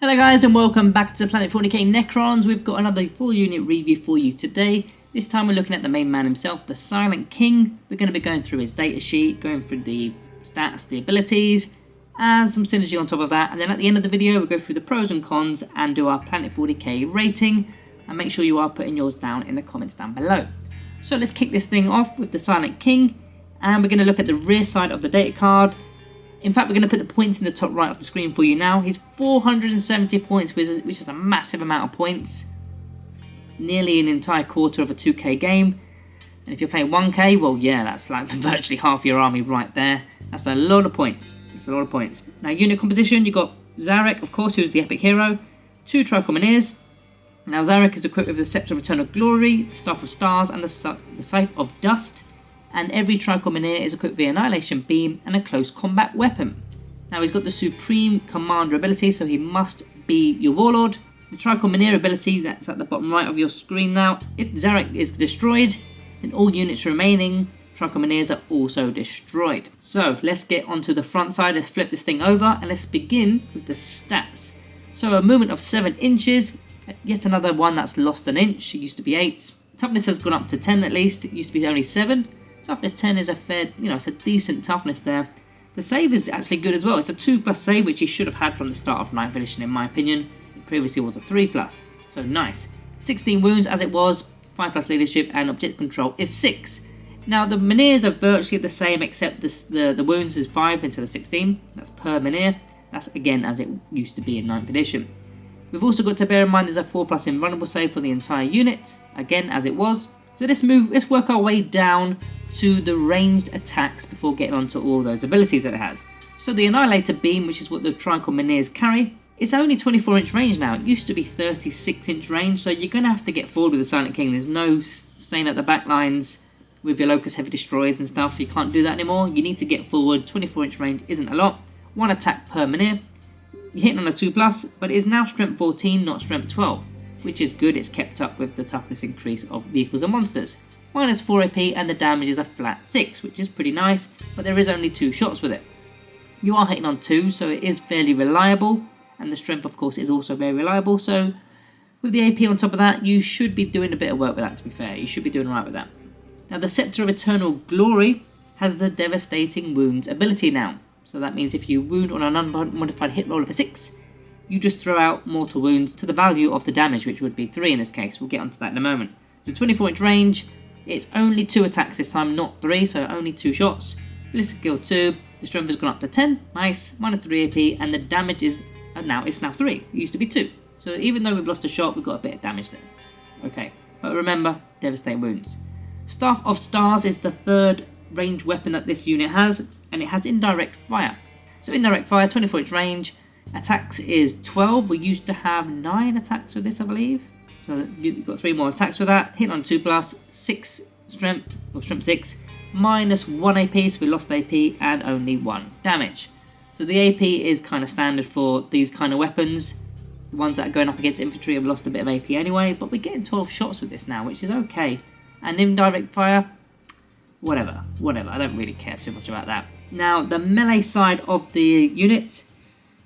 Hello guys and welcome back to Planet 40k Necrons. We've got another full unit review for you today. This time we're looking at the main man himself, the Silent King. We're going to be going through his data sheet, going through the stats, the abilities, and some synergy on top of that. And then at the end of the video we'll go through the pros and cons and do our Planet 40k rating. And make sure you are putting yours down in the comments down below. So let's kick this thing off with the Silent King. And we're going to look at the rear side of the data card. In fact, we're going to put the points in the top right of the screen for you now. He's 470 points, which is a massive amount of points. Nearly an entire quarter of a 2k game. And if you're playing 1k, well, yeah, that's like virtually half your army right there. That's a lot of points. It's a lot of points. Now, unit composition, you've got Zarek, of course, who's the epic hero. 2 Trichomaniers. Now, Zarek is equipped with the Scepter of Eternal Glory, the Staff of Stars, and the Scythe of Dust. And every Trichomanier is equipped with the Annihilation Beam and a close combat weapon. Now he's got the Supreme Commander ability, so he must be your Warlord. The Trichomanier ability, that's at the bottom right of your screen now. If Zarek is destroyed, then all units remaining Trichomaniers are also destroyed. So let's get onto the front side, let's flip this thing over and let's begin with the stats. So a movement of 7 inches, yet another one that's lost an inch. It used to be 8. Toughness has gone up to 10 at least, it used to be only 7. Toughness 10 is a fair, it's a decent toughness there. The save is actually good as well. It's a 2+ save, which he should have had from the start of 9th edition in my opinion. It previously was a 3+, so nice. 16 wounds as it was, 5+ leadership, and objective control is 6. Now the Miniers are virtually the same, except the wounds is 5 instead of 16. That's per Minier. That's again as it used to be in 9th edition. We've also got to bear in mind there's a 4+ invulnerable save for the entire unit, again as it was. So let's work our way down to the ranged attacks before getting onto all those abilities that it has. So the Annihilator Beam, which is what the Trichomaniers carry, it's only 24-inch range now. It used to be 36-inch range, so you're going to have to get forward with the Silent King. There's no staying at the back lines with your Locust Heavy Destroyers and stuff. You can't do that anymore. You need to get forward. 24-inch range isn't a lot. 1 attack per Minier. You're hitting on a 2+, but it is now Strength 14, not Strength 12, which is good. It's kept up with the toughness increase of vehicles and monsters. Minus 4 AP and the damage is a flat 6, which is pretty nice, but there is only 2 shots with it. You are hitting on 2, so it is fairly reliable, and the strength of course is also very reliable, so with the AP on top of that, you should be doing a bit of work with that, to be fair. You should be doing alright with that. Now the Scepter of Eternal Glory has the Devastating Wounds ability now, so that means if you wound on an unmodified hit roll of a 6, you just throw out mortal wounds to the value of the damage, which would be 3 in this case. We'll get onto that in a moment. So 24-inch range. It's only 2 attacks this time, not 3, so only 2 shots. Ballistic skill 2, the strength has gone up to 10, nice, minus 3 AP, and the damage is now 3. It used to be 2. So even though we've lost a shot, we've got a bit of damage there. Okay, but remember, devastating wounds. Staff of Stars is the 3rd ranged weapon that this unit has, and it has indirect fire. So indirect fire, 24-inch range, attacks is 12. We used to have 9 attacks with this, I believe. So you've got 3 more attacks with that. Hit on 2+, 6 strength, or strength 6, minus 1 AP, so we lost AP, and only 1 damage. So the AP is kind of standard for these kind of weapons. The ones that are going up against infantry have lost a bit of AP anyway, but we're getting 12 shots with this now, which is okay. And indirect fire, whatever. I don't really care too much about that. Now, the melee side of the unit,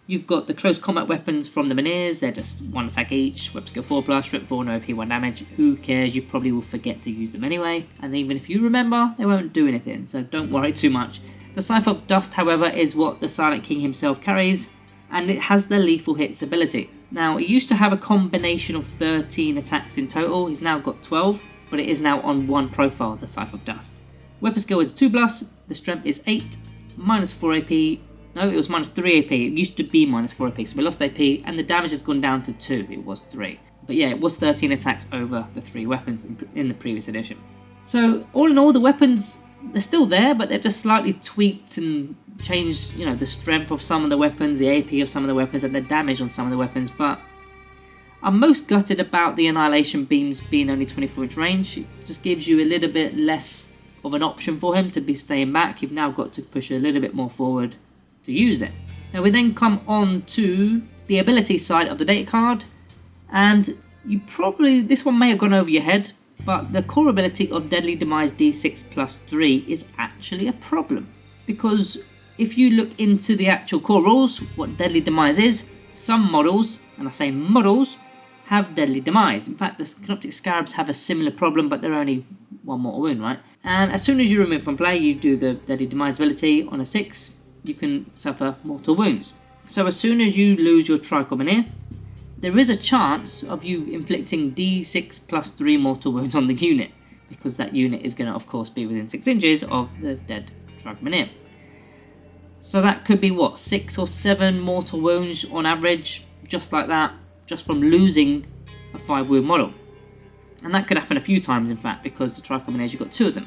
you've got the close combat weapons from the Miniers. They're just 1 attack each, weapon skill 4+, strength 4, no AP, 1 damage. Who cares? You probably will forget to use them anyway. And even if you remember, they won't do anything, so don't worry too much. The Scythe of Dust, however, is what the Silent King himself carries, and it has the Lethal Hits ability. Now, it used to have a combination of 13 attacks in total. He's now got 12, but it is now on 1 profile, the Scythe of Dust. Weapon skill is 2+, the strength is 8, minus 4 AP, no, it was minus 3 AP. It used to be minus 4 AP, so we lost AP, and the damage has gone down to 2. It was 3. But yeah, it was 13 attacks over the 3 weapons in the previous edition. So, all in all, the weapons, they're still there, but they've just slightly tweaked and changed, the strength of some of the weapons, the AP of some of the weapons, and the damage on some of the weapons. But I'm most gutted about the Annihilation Beams being only 24-inch range. It just gives you a little bit less of an option for him to be staying back. You've now got to push a little bit more forward to use it. Now we then come on to the ability side of the data card, and this one may have gone over your head, but the core ability of Deadly Demise D6+3 is actually a problem, because if you look into the actual core rules, what Deadly Demise is, Some models, and I say models, have deadly demise. In fact, the Canoptic Scarabs have a similar problem, but they're only 1 mortal wound, right? And as soon as you remove from play, you do the deadly demise ability on a 6, you can suffer mortal wounds. So as soon as you lose your Trichomania, there is a chance of you inflicting D6 plus 3 mortal wounds on the unit, because that unit is going to, of course, be within 6 inches of the dead Trichomania. So that could be, what, 6 or 7 mortal wounds on average, just like that, just from losing a 5 wound model. And that could happen a few times, in fact, because the Trichomanias, you've got 2 of them.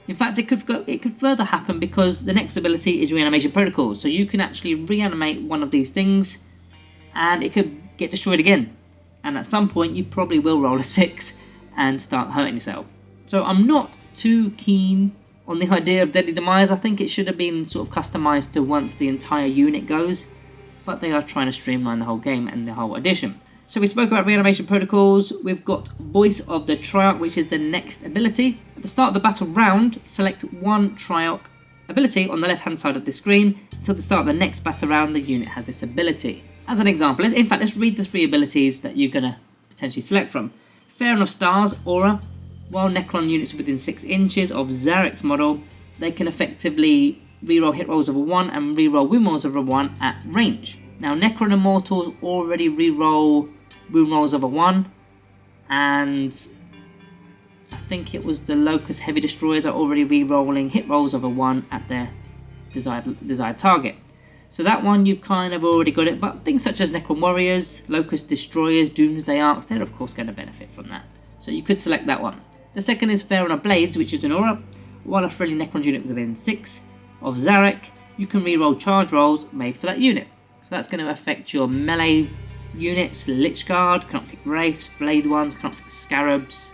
In fact, it could further happen because the next ability is Reanimation Protocol, so you can actually reanimate one of these things, and it could get destroyed again. And at some point, you probably will roll a 6 and start hurting yourself. So I'm not too keen on the idea of Deadly Demise. I think it should have been sort of customized to once the entire unit goes, but they are trying to streamline the whole game and the whole edition. So we spoke about reanimation protocols. We've got Voice of the Triarch, which is the next ability. At the start of the battle round, select one Triarch ability on the left hand side of the screen. Until the start of the next battle round, the unit has this ability. As an example, in fact, let's read the 3 abilities that you're going to potentially select from. Fair Enough Stars, Aura. While Necron units are within 6 inches of Zarek's model, they can effectively reroll hit rolls of a 1 and reroll wound rolls of a 1 at range. Now, Necron Immortals already reroll wound rolls of a 1, and I think it was the Locust Heavy Destroyers are already rerolling hit rolls of a 1 at their desired target. So that one, you've kind of already got it, but things such as Necron Warriors, Locust Destroyers, Doomsday Arcs, they're of course going to benefit from that. So you could select that one. The second is Fair Honor Blades, which is an aura. While a friendly Necron unit within 6 of Zarek, you can reroll charge rolls made for that unit. So that's going to affect your melee units, Lich Guard, Canoptic Wraiths, Blade Ones, Canoptic Scarabs,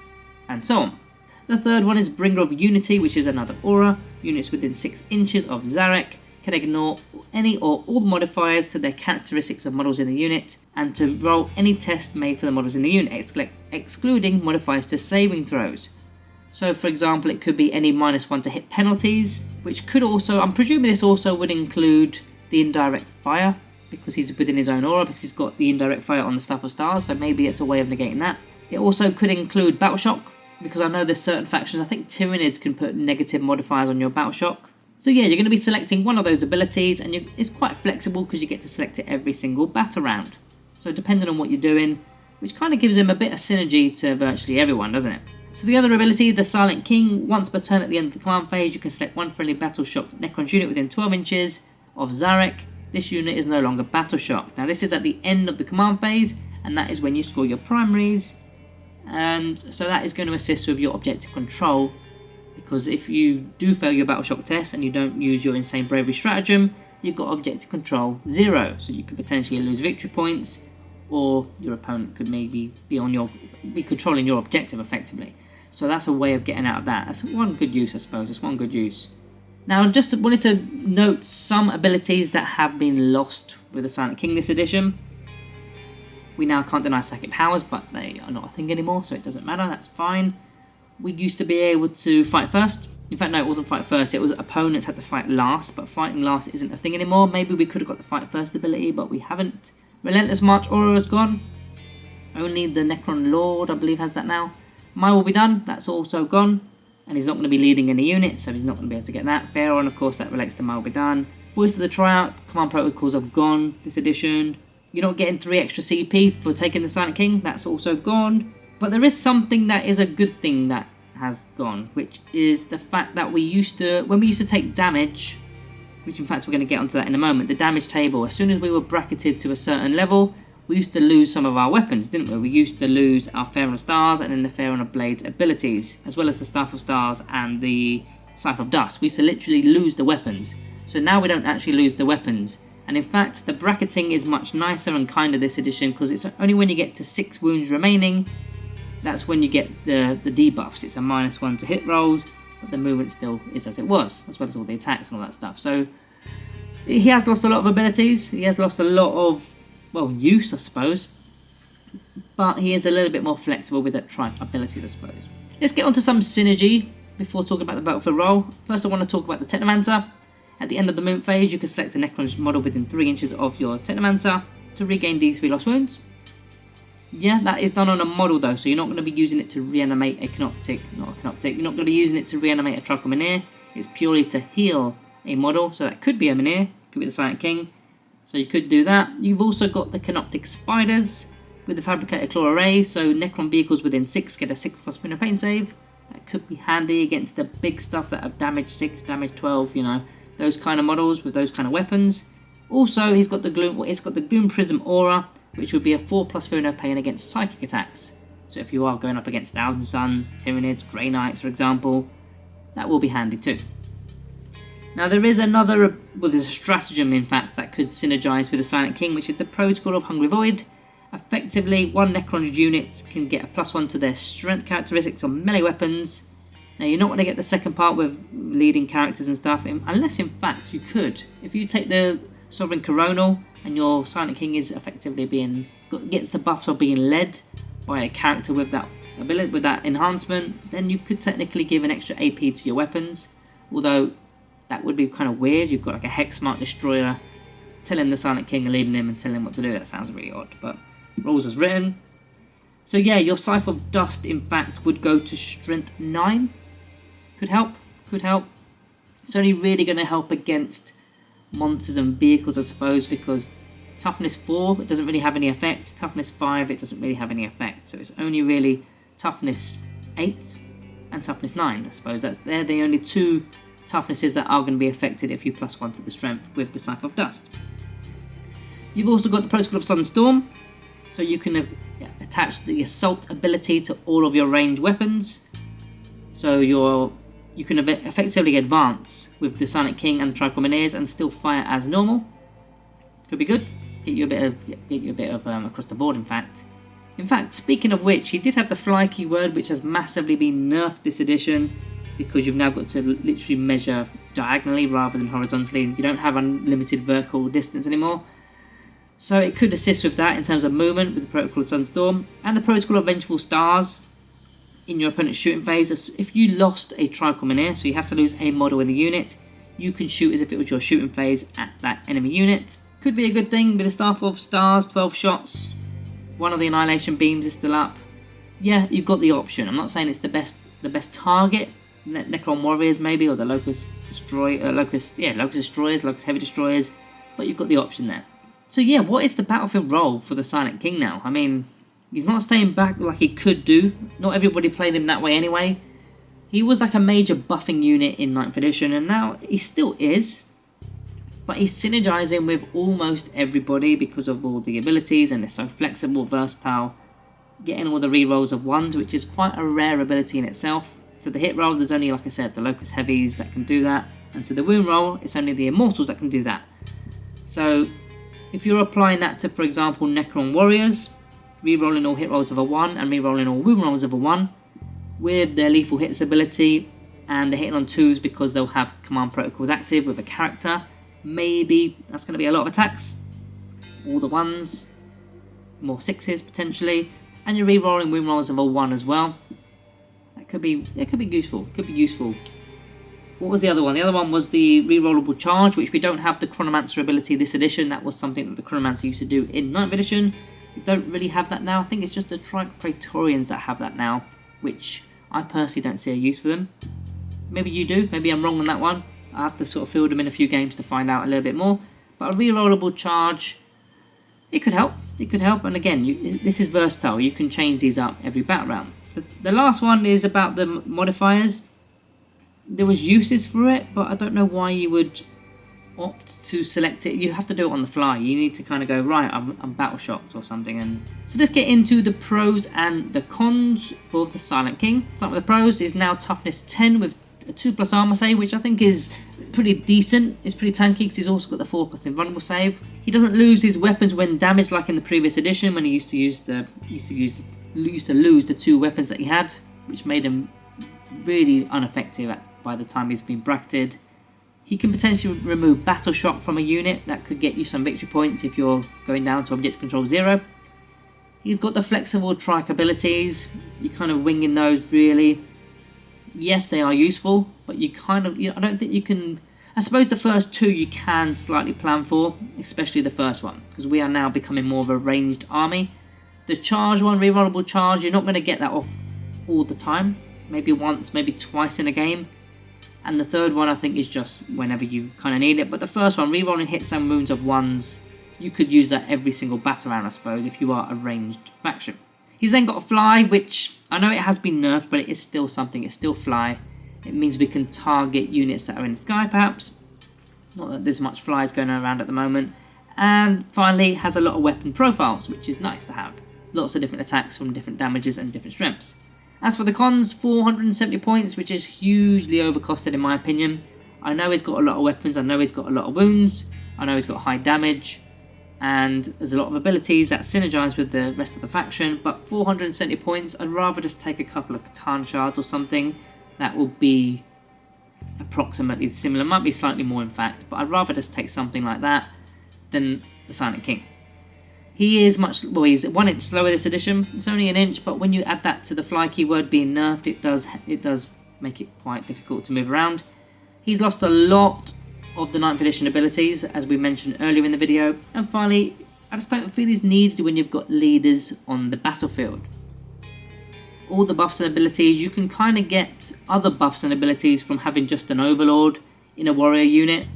and so on. The third one is Bringer of Unity, which is another aura. Units within 6 inches of Zarek can ignore any or all the modifiers to their characteristics of models in the unit, and to roll any test made for the models in the unit, excluding modifiers to saving throws. So for example, it could be any -1 to hit penalties, which could also, I'm presuming this also would include the indirect fire, because he's within his own aura, because he's got the indirect fire on the Staff of Stars, so maybe it's a way of negating that. It also could include Battle Shock, because I know there's certain factions, I think Tyranids can put negative modifiers on your Battle Shock. So yeah, you're going to be selecting one of those abilities, and it's quite flexible because you get to select it every single battle round. So depending on what you're doing, which kind of gives him a bit of synergy to virtually everyone, doesn't it? So the other ability, the Silent King, once per turn at the end of the command phase, you can select one friendly battle shocked Necron unit within 12 inches of Zarek. This unit is no longer battle shocked. Now this is at the end of the command phase, and that is when you score your primaries, and so that is going to assist with your objective control, because if you do fail your battle shock test and you don't use your insane bravery stratagem, you've got objective control 0, so you could potentially lose victory points, or your opponent could maybe be controlling your objective effectively. So that's a way of getting out of that. That's one good use, I suppose. It's one good use. Now, I just wanted to note some abilities that have been lost with the Silent King this edition. We now can't deny psychic powers, but they are not a thing anymore, so it doesn't matter. That's fine. We used to be able to fight first. In fact, no, it wasn't fight first. It was opponents had to fight last, but fighting last isn't a thing anymore. Maybe we could have got the fight first ability, but we haven't. Relentless March aura is gone. Only the Necron Lord, I believe, has that now. My Will Be Done, that's also gone. And he's not going to be leading any unit, so he's not going to be able to get that. Fair on, of course, that relates to My Will Be Done. Voice of the Triarch, command protocols have gone this edition. You're not getting 3 extra CP for taking the Silent King, that's also gone. But there is something that is a good thing that has gone, which is the fact that when we used to take damage, which in fact we're going to get onto that in a moment, the damage table, as soon as we were bracketed to a certain level, we used to lose some of our weapons, didn't we? We used to lose our Fair Honor Stars and then the Fair Honor Blade abilities, as well as the Staff of Stars and the Scythe of Dust. We used to literally lose the weapons. So now we don't actually lose the weapons. And in fact, the bracketing is much nicer and kinder this edition, because it's only when you get to 6 wounds remaining, that's when you get the debuffs. It's a -1 to hit rolls, but the movement still is as it was, as well as all the attacks and all that stuff. So he has lost a lot of abilities. He has lost a lot of, well, use, I suppose. But he is a little bit more flexible with that tribe abilities, I suppose. Let's get onto some synergy before talking about the Battlefield role. First, I want to talk about the Technomancer. At the end of the movement phase, you can select a Necron model within 3 inches of your Technomancer. to regain D3 lost wounds. Yeah, that is done on a model though, so you're not going to be using it to reanimate a Canoptic, you're not going to be using it to reanimate a Trichomonier. It's purely to heal a model, so that could be a Menhir, could be the Silent King, so you could do that. You've also got the Canoptic Spiders with the Fabricated Claw Array, so Necron vehicles within 6 get a 6+ Winter Pain save. That could be handy against the big stuff that have damage 6, damage 12, you know, those kind of models with those kind of weapons. Also, it's got the Gloom Prism Aura, which would be a 4+ Funo Pain against psychic attacks. So if you are going up against Thousand Suns, Tyranids, Grey Knights, for example, that will be handy too. Now there is another, well, there's a stratagem in fact that could synergize with the Silent King, which is the Protocol of Hungry Void. Effectively, one Necron unit can get a +1 to their strength characteristics on melee weapons. Now you're not going to get the second part with leading characters and stuff, unless in fact you could. If you take the Sovereign Coronal and your Silent King is effectively gets the buffs of being led by a character with that ability, with that enhancement, then you could technically give an extra AP to your weapons. Although that would be kind of weird. You've got like a Hexmark Destroyer telling the Silent King and leading him and telling him what to do. That sounds really odd, but rules as written. So yeah, your Scythe of Dust in fact would go to Strength 9. Could help. It's only really going to help against monsters and vehicles, I suppose, because Toughness 4, it doesn't really have any effect. Toughness 5, it doesn't really have any effect. So it's only really Toughness 8 and Toughness 9, I suppose. They're the only two toughnesses that are going to be affected if you +1 to the strength with the Scythe of Dust. You've also got the Protocol of Sudden Storm, so you can attach the Assault ability to all of your ranged weapons. So you can effectively advance with the Silent King and the Trichomoniers and still fire as normal. Could be good. Get you a bit of across the board. In fact, speaking of which, he did have the Fly keyword, which has massively been nerfed this edition because you've now got to literally measure diagonally rather than horizontally. You don't have unlimited vertical distance anymore. So it could assist with that in terms of movement with the Protocol of Sunstorm and the Protocol of Vengeful Stars. In your opponent's shooting phase, if you lost a Trichomonier, so you have to lose a model in the unit, you can shoot as if it was your shooting phase at that enemy unit. Could be a good thing with the Staff of Stars, 12 shots, one of the Annihilation Beams is still up. Yeah, you've got the option. I'm not saying it's the best target, Necron Warriors maybe, or the Locust Destroyers, Locust Heavy Destroyers, but you've got the option there. So yeah, what is the battlefield role for the Silent King now? I mean, he's not staying back like he could do. Not everybody played him that way anyway. He was like a major buffing unit in 9th edition, and now he still is. But he's synergizing with almost everybody because of all the abilities, and they're so flexible, versatile. Getting all the rerolls of 1s, which is quite a rare ability in itself. So the hit roll, there's only, like I said, the Locust Heavies that can do that. And so the wound roll, it's only the Immortals that can do that. So if you're applying that to, for example, Necron Warriors, rerolling all hit rolls of a 1 and rerolling all wound rolls of a 1 with their lethal hits ability, and they're hitting on 2s because they'll have command protocols active with a character, maybe that's going to be a lot of attacks. All the 1s, more 6s potentially, and you're rerolling wound rolls of a 1 as well. That could be useful. What was the other one? The other one was the rerollable charge, which we don't have the Chronomancer ability this edition. That was something that the Chronomancer used to do in 9th edition. We don't really have that now. I think it's just the Praetorians that have that now, which I personally don't see a use for them. Maybe you do. Maybe I'm wrong on that one. I have to sort of field them in a few games to find out a little bit more. But a rerollable charge, it could help. And again, this is versatile. You can change these up every battle round. The last one is about the modifiers. There was uses for it, but I don't know why you would opt to select it. You have to do it on the fly. You need to kind of go, right, I'm battle shocked or something. And so let's get into the pros and the cons for the Silent King. Starting with the pros, is now toughness 10 with a 2+ armor save, which I think is pretty decent. It's pretty tanky because he's also got the 4+ invulnerable save. He doesn't lose his weapons when damaged like in the previous edition, when he used to lose the 2 weapons that he had, which made him really ineffective by the time he's been bracketed. He can potentially remove Battle Shock from a unit. That could get you some victory points if you're going down to Object Control 0. He's got the flexible trike abilities. You're kind of winging those really. Yes, they are useful, but I don't think you can I suppose the first two you can slightly plan for, especially the first one, because we are now becoming more of a ranged army. The charge one, rerollable charge, you're not going to get that off all the time. Maybe once, maybe twice in a game. And the third one I think is just whenever you kind of need it. But the first one, rerolling hits and wounds of ones, you could use that every single battle round, I suppose, if you are a ranged faction. He's then got a fly, which I know it has been nerfed, but it is still something. It's still fly. It means we can target units that are in the sky, perhaps. Not that there's much flies going around at the moment. And finally, has a lot of weapon profiles, which is nice to have. Lots of different attacks from different damages and different strengths. As for the cons, 470 points, which is hugely overcosted in my opinion. I know he's got a lot of weapons, I know he's got a lot of wounds, I know he's got high damage, and there's a lot of abilities that synergize with the rest of the faction, but 470 points, I'd rather just take a couple of Catan shards or something that will be approximately similar, might be slightly more in fact, but I'd rather just take something like that than the Silent King. He is he's 1 inch slower this edition. It's only an inch, but when you add that to the fly keyword being nerfed, it does make it quite difficult to move around. He's lost a lot of the 9th edition abilities, as we mentioned earlier in the video. And finally, I just don't feel he's needed when you've got leaders on the battlefield. All the buffs and abilities, you can kind of get other buffs and abilities from having just an overlord in a warrior unit.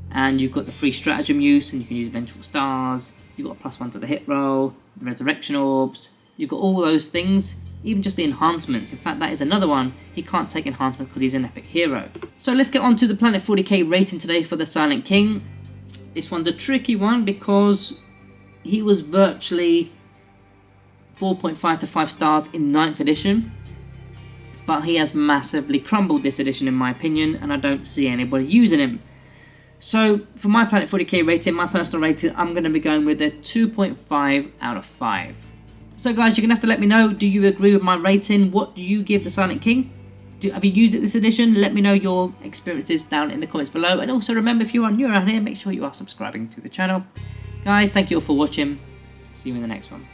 And you've got the free stratagem use, and you can use Vengeful Stars. You've got a +1 to the hit roll, the resurrection orbs. You've got all those things, even just the enhancements. In fact, that is another one. He can't take enhancements because he's an epic hero. So let's get on to the Planet 40k rating today for the Silent King. This one's a tricky one because he was virtually 4.5 to 5 stars in 9th edition. But he has massively crumbled this edition in my opinion, and I don't see anybody using him. So, for my Planet 40k rating, my personal rating, I'm going to be going with a 2.5 out of 5. So guys, you're going to have to let me know, do you agree with my rating? What do you give the Silent King? Have you used it this edition? Let me know your experiences down in the comments below. And also remember, if you are new around here, make sure you are subscribing to the channel. Guys, thank you all for watching. See you in the next one.